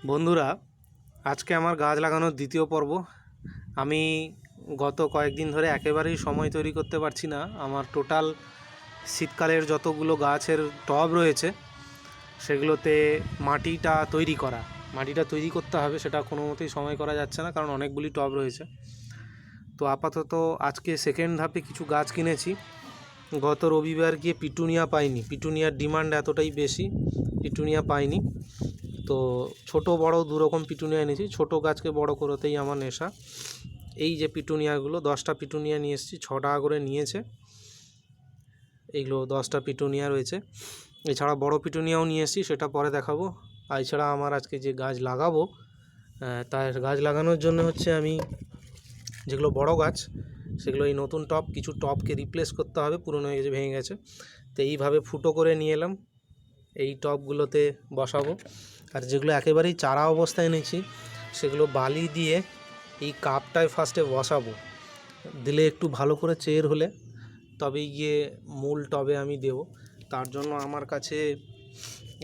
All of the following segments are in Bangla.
বন্ধুরা, আজকে আমার গাছ লাগানোর দ্বিতীয় পর্ব। আমি গত কয়েকদিন ধরে একেবারেই সময় তৈরি করতে পারছি না। আমার টোটাল শীতকালের যতগুলো গাছের টব রয়েছে সেগুলোতে মাটিটা তৈরি করতে হবে, সেটা কোনো মতেই সময় করা যাচ্ছে না, কারণ অনেকগুলি টব রয়েছে। তো আপাতত আজকে সেকেন্ড ধাপে কিছু গাছ কিনেছি। গত রবিবার গিয়ে পিটুনিয়া পাইনি, পিটুনিয়ার ডিমান্ড এতটাই বেশি, পিটুনিয়া পাইনি। তো ছোট বড় দুরকম পিটুনিয়া এনেছি। ছোট গাছকে বড় করতেই আমার নেশা। এই যে পিটুনিয়াগুলো, 10টা পিটুনিয়া নিয়ে এসেছি, 6 টাকা করে নিয়েছে। এইগুলো 10টা পিটুনিয়া রয়েছে। এছাড়া বড় পিটুনিয়াও নিয়ে এসেছি, সেটা পরে দেখাবো। আর এছাড়া আমার আজকে যে গাছ লাগাবো, তার গাছ লাগানোর জন্য হচ্ছে আমি যেগুলো বড় গাছ সেগুলো এই নতুন টব, কিছু টবকে রিপ্লেস করতে হবে, পুরনো হয়ে গেছে, ভেঙে গেছে। তো এইভাবে ফুটো করে নিয়ে এলাম, এই টবগুলোতে বসাবো। আর যেগুলো একেবারেই চারা অবস্থায় এনেছি সেগুলো বালি দিয়ে এই কাপটায় ফার্স্টে বসাবো, দিলে একটু ভালো করে চের হলে তবেই গিয়ে মূল টবে আমি দেব। তার জন্য আমার কাছে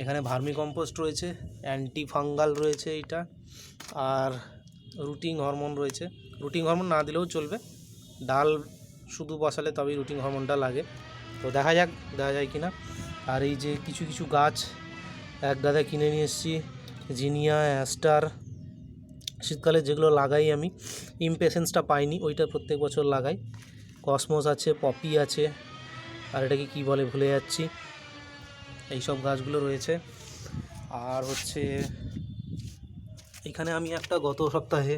এখানে ভার্মি কম্পোস্ট রয়েছে, অ্যান্টি ফাঙ্গাল রয়েছে এইটা, আর রুটিং হরমোন রয়েছে। রুটিং হরমোন না দিলেও চলবে, ডাল শুধু বসালে তবেই রুটিং হরমোনটা লাগে। তো দেখা যায় কি না। আর এই যে কিছু কিছু গাছ এক গাদায় কিনে নিয়ে এসেছি, জিনিয়া, অ্যাস্টার, শীতকালে যেগুলো লাগাই আমি। ইমপেশেন্সটা পাইনি, ওইটা প্রত্যেক বছর লাগাই। কসমস আছে, পপি আছে, আর এটাকে কী বলে ভুলে যাচ্ছি। এইসব গাছগুলো রয়েছে। আর হচ্ছে এখানে আমি একটা গত সপ্তাহে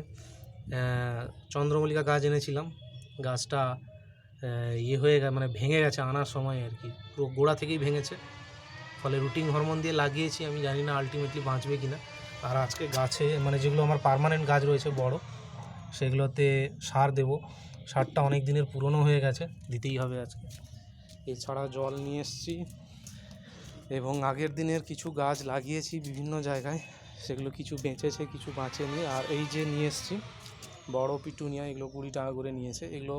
চন্দ্রমল্লিকা গাছ এনেছিলাম। গাছটা মানে ভেঙে গেছে আনার সময় আর কি, পুরো গোড়া থেকেই ভেঙেছে। ফলে রুটিং হরমোন দিয়ে লাগিয়েছি, আমি জানি না আলটিমেটলি বাঁচবে কি না। আর আজকে গাছে মানে যেগুলো আমার পার্মানেন্ট গাছ রয়েছে বড়, সেগুলোতে সার দেব। সারটা অনেক দিনের পুরনো হয়ে গেছে, দিতেই হবে আজকে। এছাড়া জল নিয়ে এসেছি, এবং আগের দিনের কিছু গাছ লাগিয়েছি বিভিন্ন জায়গায়, সেগুলো কিছু বেঁচেছে কিছু বাঁচেনি। আর এই যে নিয়ে এসেছি বড় পিটুনিয়া, এগুলো 20 টাকা করে নিয়েছে। এগুলো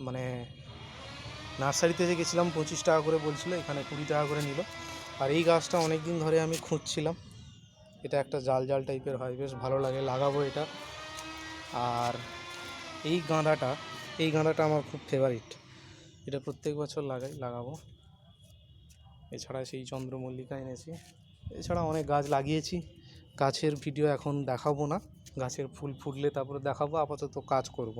মানে নার্সারিতে যে গেছিলাম 25 টাকা করে বলছিল, এখানে 20 টাকা করে নিল। আর এই গাছটা অনেক দিন ধরে আমি খুঁজছিলাম, এটা একটা জাল জাল টাইপের হয়, বেশ ভালো লাগে, লাগাবো এটা। আর এই গাঁদাটা আমার খুব ফেভারিট, এটা প্রত্যেক বছর লাগাবো। এছাড়া সেই চন্দ্রমল্লিকা এনেছি। এছাড়া অনেক গাছ লাগিয়েছি, গাছের ভিডিও এখন দেখাবো না, গাছের ফুল ফুটলে তারপরে দেখাবো, আপাতত কাজ করব।